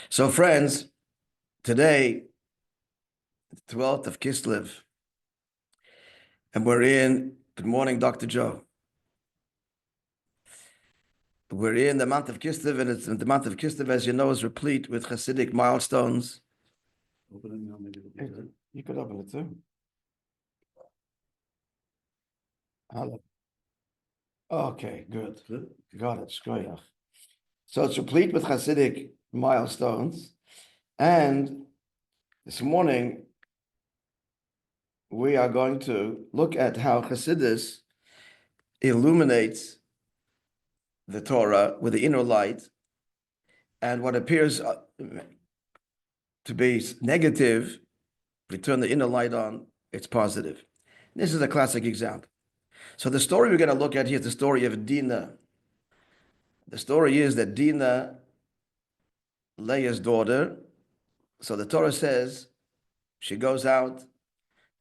So, friends, today, 12th of Kislev, and good morning, Dr. Joe. We're in the month of Kislev, and the month of Kislev, as you know, is replete with Hasidic milestones. You could open it too. Hello. Okay, good. Got it. Shkoyach. So it's replete with Hasidic milestones. And this morning, we are going to look at how Hasidus illuminates the Torah with the inner light, and what appears to be negative, we turn the inner light on, it's positive. This is a classic example. So the story we're going to look at here is the story of Dinah. The story is that Dinah, Leah's daughter, so the Torah says she goes out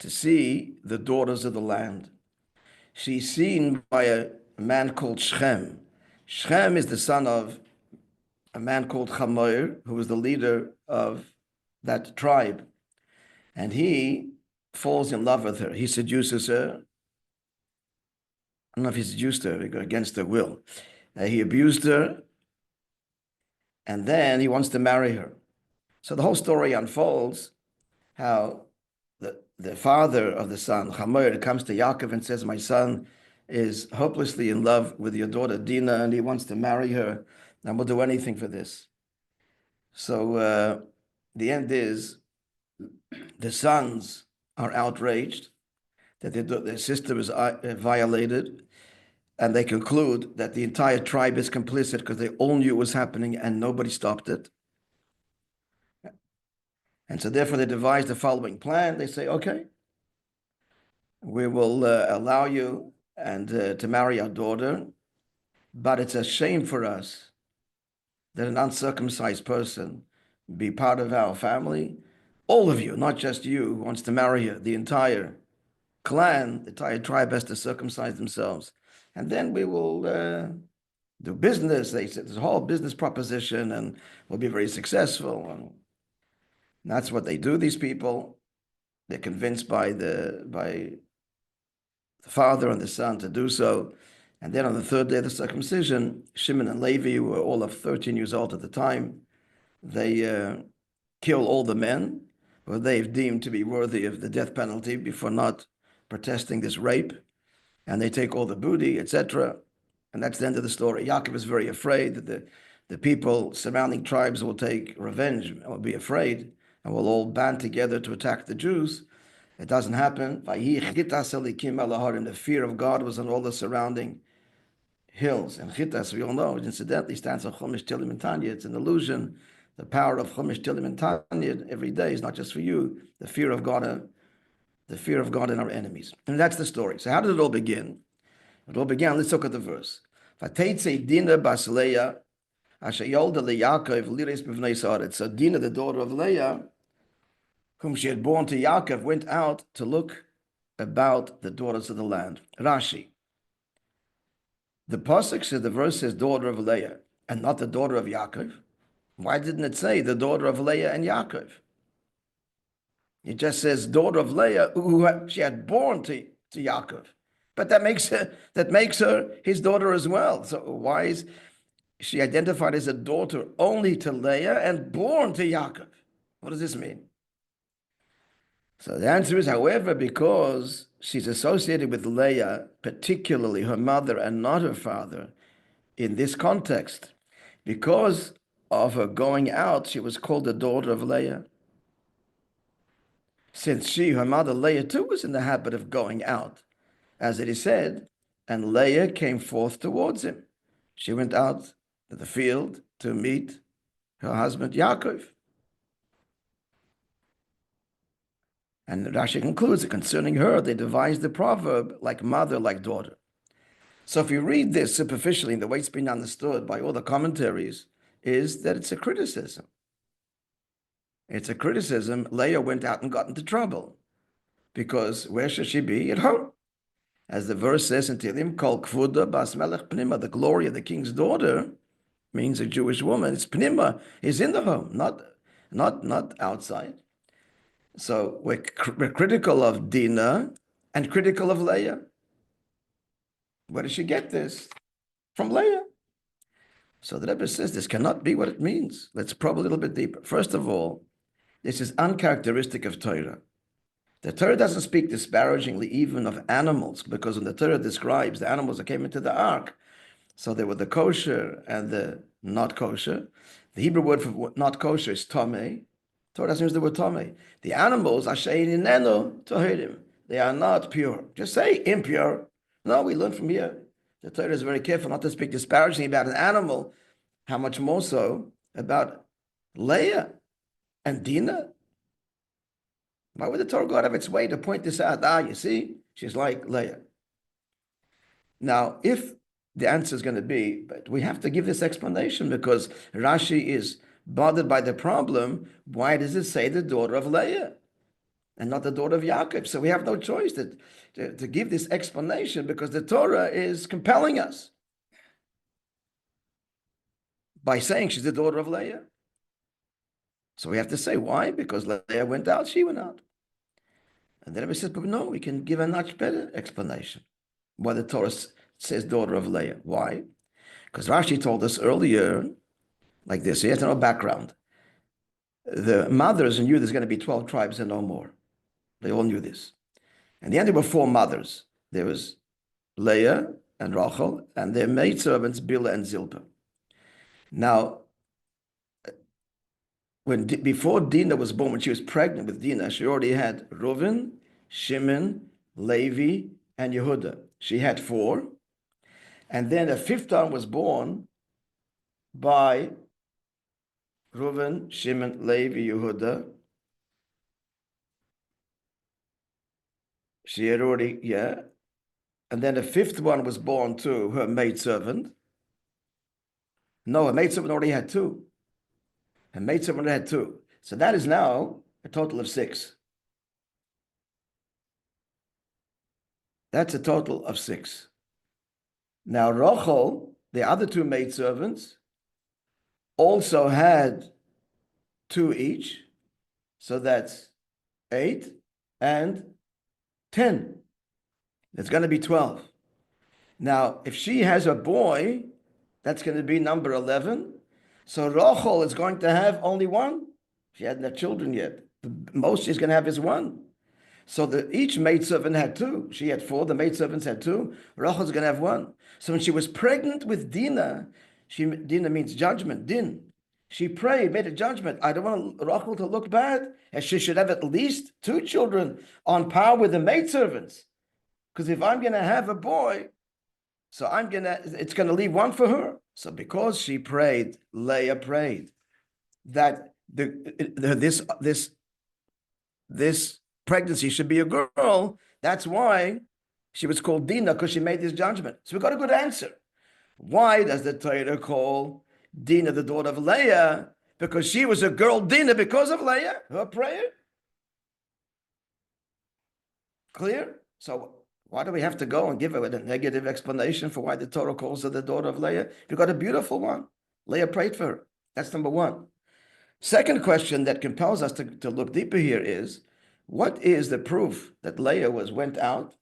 to see the daughters of the land. She's seen by a man called Shechem. Shechem is the son of a man called Hamor, who was the leader of that tribe. And he falls in love with her. He seduces her. I don't know if he seduced her against her will. He abused her, and then he wants to marry her. So the whole story unfolds how the father of the son, Hamor, comes to Yaakov and says, my son is hopelessly in love with your daughter Dinah, and he wants to marry her, and we'll do anything for this. So the end is the sons are outraged that their sister is violated, and they conclude that the entire tribe is complicit because they all knew it was happening and nobody stopped it. And so therefore they devise the following plan. They say, okay, we will allow you to marry our daughter, but it's a shame for us that an uncircumcised person be part of our family. All of you, not just you, who wants to marry her, the entire clan, the entire tribe has to circumcise themselves. And then we will do business. They said there's a whole business proposition and we'll be very successful. And that's what they do, these people. They're convinced by the father and the son to do so. And then on the third day of the circumcision, Shimon and Levi, who were all of 13 years old at the time, they kill all the men who they've deemed to be worthy of the death penalty before not protesting this rape. And they take all the booty, etc. And that's the end of the story. Yaakov is very afraid that the people, surrounding tribes, will take revenge and will be afraid and will all band together to attack the Jews. It doesn't happen. And the fear of God was on all the surrounding hills. And Chitas, we all know, incidentally stands for Chumash Tilim and Tanya. It's an illusion. The power of Chumash Tilim and Tanya every day is not just for you. The fear of God in our enemies. And that's the story. So how did it all begin? It all began, let's look at the verse. Dinah bas Leah, asher yolda leYaakov liris b'vnei Saaretz. So Dinah, the daughter of Leah, whom she had born to Yaakov, went out to look about the daughters of the land. Rashi. The pasuk says, the verse says daughter of Leah, and not the daughter of Yaakov. Why didn't it say the daughter of Leah and Yaakov? It just says daughter of Leah, who she had born to Yaakov. But that makes her his daughter as well. So why is she identified as a daughter only to Leah and born to Yaakov? What does this mean? So the answer is, however, because she's associated with Leah, particularly her mother and not her father, in this context, because of her going out, she was called the daughter of Leah. Since her mother Leah too, was in the habit of going out, as it is said, and Leah came forth towards him. She went out to the field to meet her husband Yaakov. And Rashi concludes that concerning her, they devised the proverb, like mother, like daughter. So if you read this superficially, the way it's been understood by all the commentaries is that it's a criticism. It's a criticism. Leah went out and got into trouble because where should she be? At home. As the verse says in Tehillim, Kol Kvuda Bas Melech Pnima, the glory of the king's daughter means a Jewish woman. It's pnima, is in the home, not outside. So we're critical of Dinah and critical of Leah. Where did she get this? From Leah. So the Rebbe says this cannot be what it means. Let's probe a little bit deeper. First of all, this is uncharacteristic of Torah. The Torah doesn't speak disparagingly even of animals, because when the Torah describes the animals that came into the ark, so there were the kosher and the not kosher. The Hebrew word for not kosher is tomei. Torah doesn't use the word tomei. The animals are shein inenu toherim. They are not pure. Just say impure. No, we learn from here. The Torah is very careful not to speak disparagingly about an animal. How much more so about Leah and Dinah? Why would the Torah go out of its way to point this out? You see, she's like Leah. Now, if the answer is going to be, but we have to give this explanation because Rashi is bothered by the problem. Why does it say the daughter of Leah and not the daughter of Yaakov? So we have no choice to give this explanation because the Torah is compelling us by saying she's the daughter of Leah. So we have to say why? Because Leah went out, she went out. And then everybody says, but no, we can give a much better explanation why the Torah says daughter of Leah. Why? Because Rashi told us earlier, like this, so you have to know background. The mothers knew there's going to be 12 tribes and no more. They all knew this. And the end, there were 4 mothers. There was Leah and Rachel, and their maidservants, Bilhah and Zilpah. Now, before Dinah was born, when she was pregnant with Dinah, she already had Reuven, Shimon, Levi, and Yehuda. She had 4. And then a 5th one was born by Reuven, Shimon, Levi, Yehuda. She had already, yeah. And then a 5th one was born to her maidservant. No, her maidservant already had 2. Her maidservant had 2. So that is now a total of 6. That's a total of 6. Now, Rachel, the other 2 maidservants, also had 2 each. So that's 8 and 10. It's going to be 12. Now, if she has a boy, that's going to be number 11. So Rachel is going to have only 1. She hadn't had children yet. The most she's going to have is 1. So each maidservant had 2. She had 4. The maidservants had 2. Rachel's going to have 1. So when she was pregnant with Dinah, Dinah means judgment, din. She prayed, made a judgment. I don't want Rachel to look bad, and she should have at least 2 children on par with the maidservants. Because if I'm going to have a boy, so it's going to leave 1 for her. So because she prayed, Leah prayed that this pregnancy should be a girl. That's why she was called Dinah, because she made this judgment. So we got a good answer. Why does the Torah call Dinah the daughter of Leah? Because she was a girl, Dinah, because of Leah, her prayer. Clear? So why do we have to go and give her a negative explanation for why the Torah calls her the daughter of Leah? You got a beautiful one. Leah prayed for her. That's number 1. Second question that compels us to look deeper here is, what is the proof that Leah went out?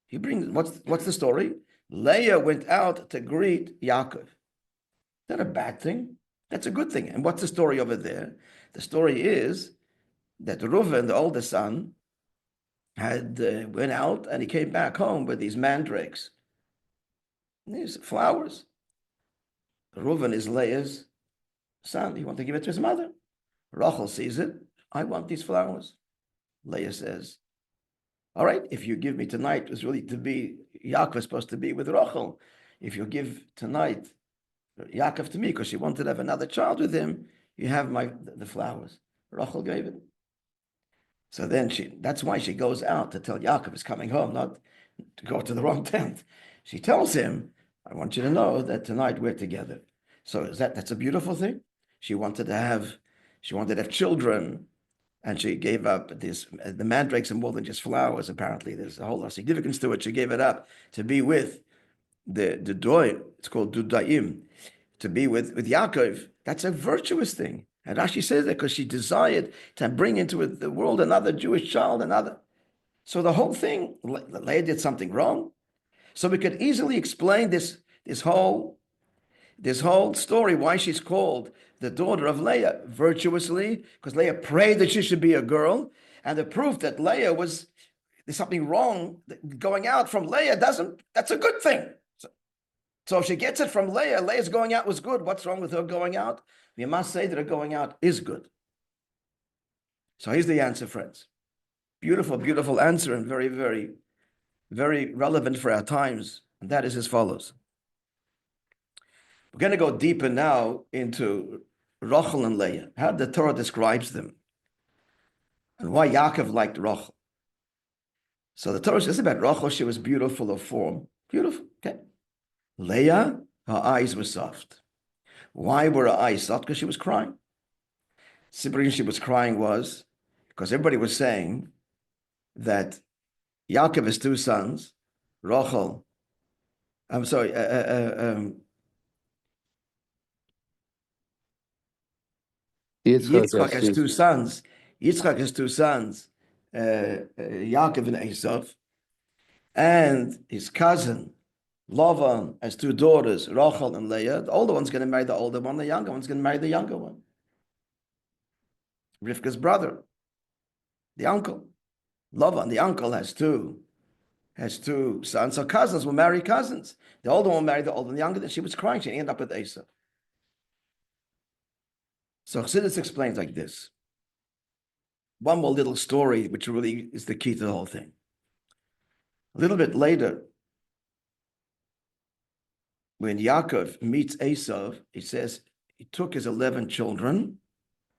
He brings what's the story? Leah went out to greet Yaakov. Is that a bad thing? That's a good thing. And what's the story over there? The story is that Reuven, the oldest son, had went out and he came back home with these mandrakes, these flowers. Reuven is Leah's son. He wanted to give it to his mother. Rachel sees it. I want these flowers. Leah says, all right, if you give me tonight, it was really to be, Yaakov was supposed to be with Rachel. If you give tonight Yaakov to me, because she wanted to have another child with him, you have the flowers. Rachel gave it. So then that's why she goes out to tell Yaakov is coming home, not to go to the wrong tent. She tells him, I want you to know that tonight we're together. So that's a beautiful thing. She wanted to have children, and she gave up the mandrakes are more than just flowers, apparently. There's a whole lot of significance to it. She gave it up to be with the doy. It's called dudaim. to be with Yaakov. That's a virtuous thing. And Rashi says that because she desired to bring into the world another Jewish child, another. So the whole thing, Leah did something wrong. So we could easily explain this whole story, why she's called the daughter of Leah virtuously, because Leah prayed that she should be a girl, and the proof that Leah was there's something wrong going out from Leah that's a good thing. So if she gets it from Leah, Leah's going out was good. What's wrong with her going out? We must say that her going out is good. So here's the answer, friends. Beautiful, beautiful answer, and very, very, very relevant for our times. And that is as follows. We're going to go deeper now into Rachel and Leah, how the Torah describes them, and why Yaakov liked Rachel. So the Torah says about Rachel, she was beautiful of form. Beautiful, okay. Leah, her eyes were soft. Why were her eyes soft? Because she was crying. The reason she was crying was because everybody was saying that Yaakov has two sons, Rachel. I'm sorry. Yitzchak has two sons. Yitzchak has two sons, Yaakov and Esav, and his cousin Lavan has two daughters, Rachel and Leah. The older one's going to marry the older one. The younger one's going to marry the younger one. Rivka's brother, the uncle. Lavan, the uncle, has two sons. So cousins will marry cousins. The older one married the older and the younger. She was crying. She ended up with Esav. So Chassidus explains like this. One more little story, which really is the key to the whole thing. A little bit later, when Yaakov meets Esav, he says he took his 11 children,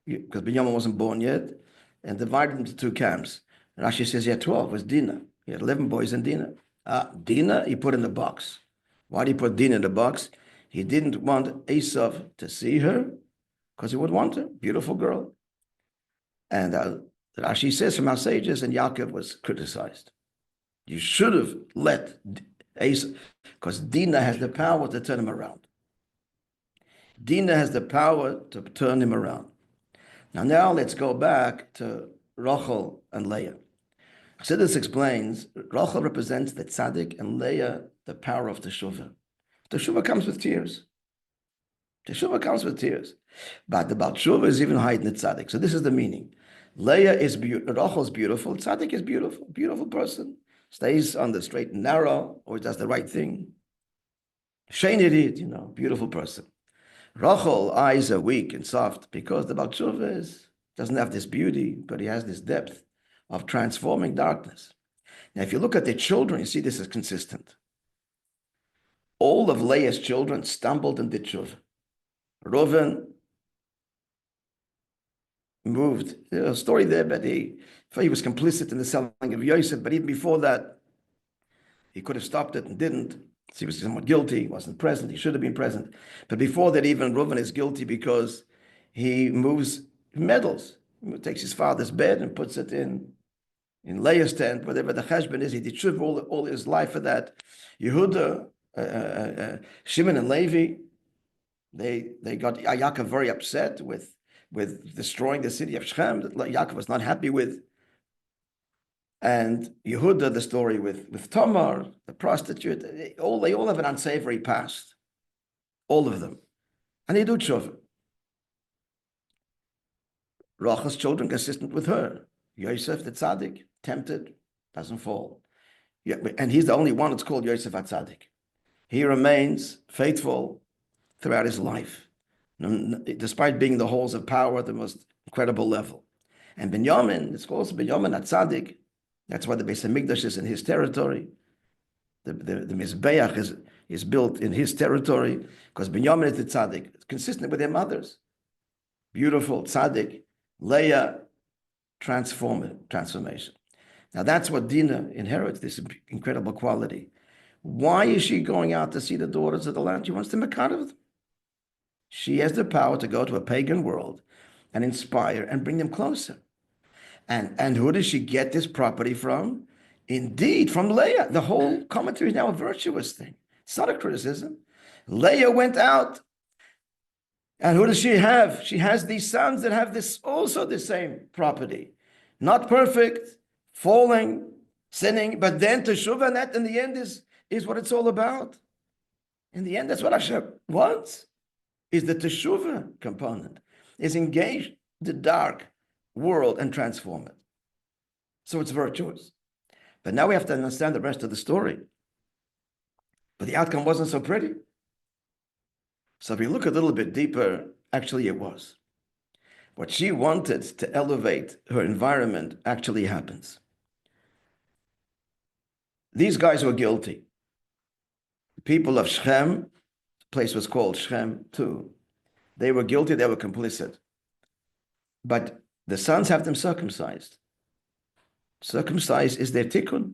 because Binyamin wasn't born yet, and divided them into two camps. And Rashi says he had 12, it was Dinah. He had 11 boys and Dinah. Dinah, he put in the box. Why did he put Dinah in the box? He didn't want Esav to see her, because he would want her, beautiful girl. And Rashi says from our sages, and Yaakov was criticized. You should have let Esav, because Dinah has the power to turn him around. Dinah has the power to turn him around. Now let's go back to Rachel and Leah. Chassidus explains, Rachel represents the tzaddik and Leah the power of teshuvah. Teshuvah comes with tears. Teshuvah comes with tears. But the Baal Teshuvah is even higher than the tzaddik. So this is the meaning. Leah is beautiful, Rachel is beautiful, tzaddik is beautiful, beautiful person. Stays on the straight and narrow, or does the right thing. Sheinidit, beautiful person. Rachel, eyes are weak and soft because the Baal Teshuvah doesn't have this beauty, but he has this depth of transforming darkness. Now, if you look at their children, you see this is consistent. All of Leah's children stumbled and did tshuva. Reuven moved. There's a story there, but he was complicit in the selling of Yosef, but even before that, he could have stopped it and didn't. So he was somewhat guilty. He wasn't present. He should have been present. But before that, even Reuven is guilty because he moves meddles. He takes his father's bed and puts it in Leah's tent, whatever the cheshbon is. He did tshuva all his life for that. Yehuda, Shimon and Levi, they got Yaakov very upset with destroying the city of Shechem that Yaakov was not happy with. And Yehuda, the story with Tamar, the prostitute, they all have an unsavory past. All of them. And they do tshuva. Rachel's children consistent with her. Yosef, the tzaddik, tempted, doesn't fall. Yeah, and he's the only one that's called Yosef HaTzaddik. He remains faithful throughout his life, despite being the halls of power at the most incredible level. And Binyamin, it's called Binyamin HaTzaddik. That's why the Beis HaMikdash is in his territory. The Mizbeach is built in his territory because Binyamin is the tzaddik. It's consistent with their mothers. Beautiful tzaddik. Leah, transformation. Now that's what Dinah inherits, this incredible quality. Why is she going out to see the daughters of the land? She wants to make out of them. She has the power to go to a pagan world and inspire and bring them closer. And who does she get this property from? Indeed, from Leah. The whole commentary is now a virtuous thing. It's not a criticism. Leah went out And who does she have? She has these sons that have this also the same property. Not perfect, falling, sinning, but then teshuvah, and that in the end is what it's all about. In the end, that's what Hashem wants, is the teshuvah component, is engage the dark world and transform it. So it's virtuous. But now we have to understand the rest of the story. But the outcome wasn't so pretty. So if we look a little bit deeper, actually it was. What she wanted to elevate her environment actually happens. These guys were guilty. The people of Shechem, the place was called Shechem too. They were guilty, they were complicit. But the sons have them circumcised. Circumcised is their tikkun.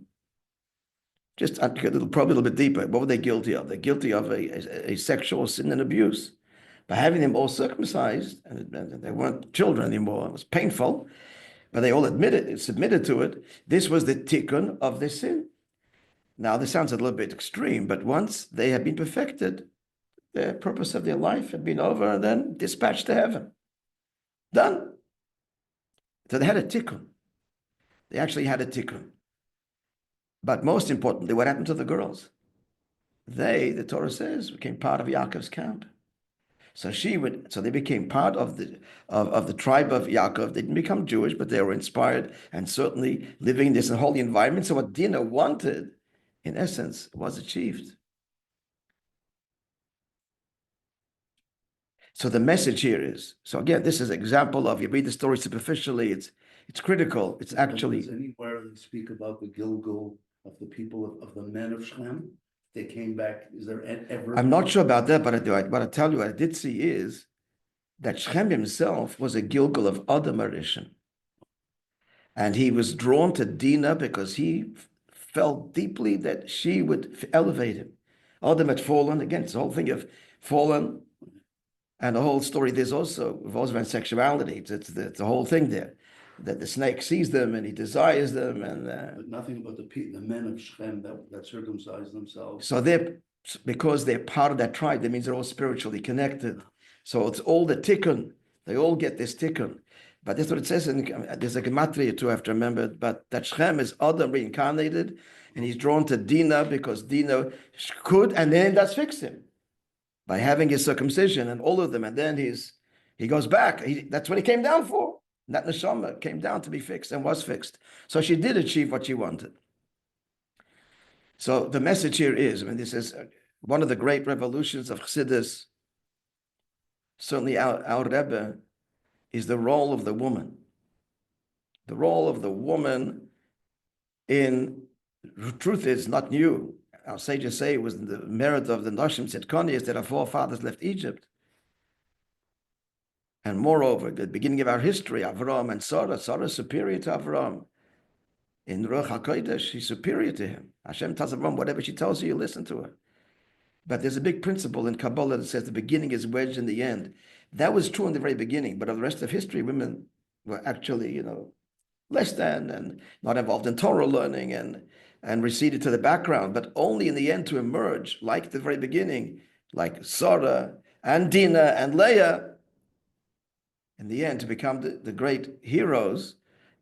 Just probably a little bit deeper. What were they guilty of? They're guilty of a sexual sin and abuse. By having them all circumcised, and they weren't children anymore, it was painful, but they all submitted to it. This was the tikkun of their sin. Now, this sounds a little bit extreme, but once they had been perfected, the purpose of their life had been over, and then dispatched to heaven. Done. So they had a tikkun. They actually had a tikkun. But most importantly, what happened to the girls? They, the Torah says, became part of Yaakov's camp. So they became part of the tribe of Yaakov. They didn't become Jewish, but they were inspired and certainly living in this holy environment. So what Dinah wanted, in essence, was achieved. So the message here is, so again, this is an example of, you read the story superficially, it's critical. It's actually... Does anywhere they speak about the Gilgal of the people of the men of Shechem? They came back. Is there ever? I'm not sure about that, but what I tell you, what I did see is that Shechem himself was a Gilgal of Adam Arishan. And he was drawn to Dinah because he felt deeply that she would elevate him. Adam had fallen, again, it's the whole thing of fallen, and the whole story, there's also revolves around sexuality. It's the whole thing there, that the snake sees them and he desires them, and but nothing about the men of Shechem that circumcised themselves. So because they're part of that tribe, that means they're all spiritually connected. So it's all the tikkun. They all get this tikkun. But that's what it says. There's a gematria too, I have to remember. But that Shechem is Adam reincarnated, and he's drawn to Dinah because Dinah could, and then that's fix him by having his circumcision and all of them. And then he goes back. That's what he came down for. That neshama came down to be fixed and was fixed. So she did achieve what she wanted. So the message here is, this is one of the great revolutions of Chassidus. Certainly our Rebbe is the role of the woman. The role of the woman in, truth is not new. Our sages say it was the merit of the Noshim Tzidkonius that our forefathers left Egypt. And moreover, at the beginning of our history, Avram and Sarah is superior to Avram. In Ruach HaKodesh, she's superior to him. Hashem tells Avram, whatever she tells you, you listen to her. But there's a big principle in Kabbalah that says the beginning is wedged in the end. That was true in the very beginning, but of the rest of history, women were actually, less than and not involved in Torah learning and receded to the background, but only in the end to emerge, like the very beginning, like Sarah and Dinah and Leah, in the end to become the great heroes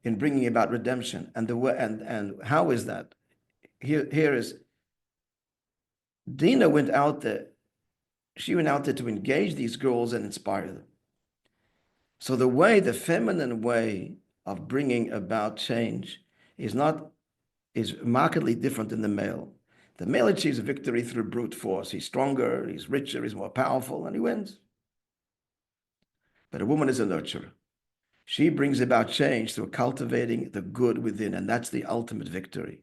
in bringing about redemption. And how is that? Here is Dinah went out there. She went out there to engage these girls and inspire them. So the feminine way of bringing about change is markedly different than the male. The male achieves a victory through brute force. He's stronger, he's richer, he's more powerful, and he wins. But a woman is a nurturer. She brings about change through cultivating the good within, and that's the ultimate victory.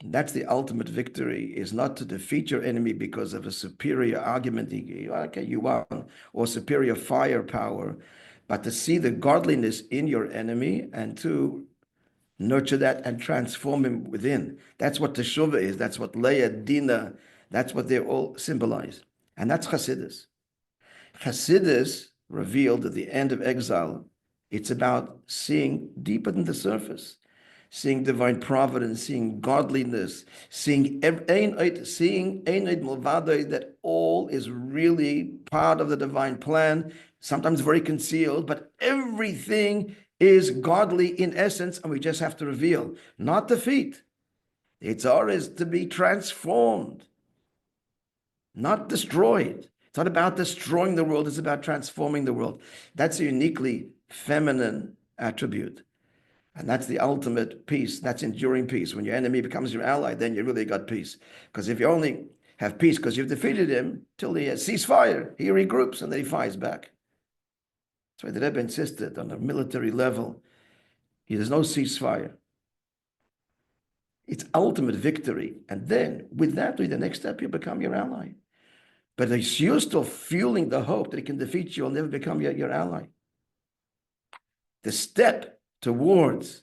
That's the ultimate victory, is not to defeat your enemy because of a superior argument, okay, you won, or superior firepower, but to see the godliness in your enemy and to nurture that and transform him within. That's what teshuvah is. That's what Leah, Dinah, that's what they all symbolize. And that's Chassidus. Chassidus revealed at the end of exile, it's about seeing deeper than the surface, seeing divine providence, seeing godliness, seeing that all is really part of the divine plan, sometimes very concealed, but everything is godly in essence, and we just have to reveal, not defeat. The Yitzhar is to be transformed, not destroyed. It's not about destroying the world, it's about transforming the world. That's a uniquely feminine attribute. And that's the ultimate peace. That's enduring peace. When your enemy becomes your ally, then you really got peace. Because if you only have peace because you've defeated him, till he has ceasefire, he regroups and then he fires back. That's why the Rebbe insisted on a military level. There's no ceasefire. It's ultimate victory. And then with that, the next step, you become your ally. But if you're still fueling the hope that he can defeat you, he'll never become your ally. The step towards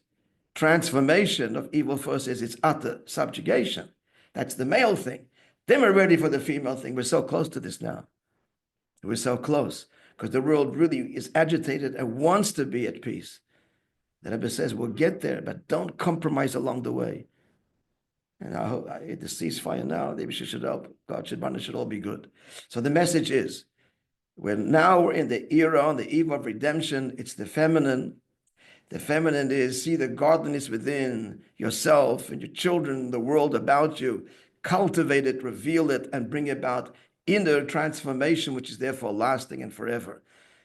transformation of evil forces is utter subjugation. That's the male thing. Then we're ready for the female thing. We're so close to this now. We're so close because the world really is agitated and wants to be at peace. The Rebbe says we'll get there, but don't compromise along the way. And I hope the ceasefire now, maybe she should help. God should all be good. So the message is, we're in the era, on the eve of redemption. It's the feminine. The feminine is see the godliness within yourself and your children, the world about you. Cultivate it, reveal it, and bring about inner transformation, which is therefore lasting and forever.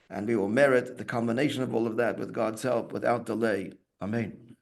And we will merit the culmination of all of that with God's help without delay. Amen.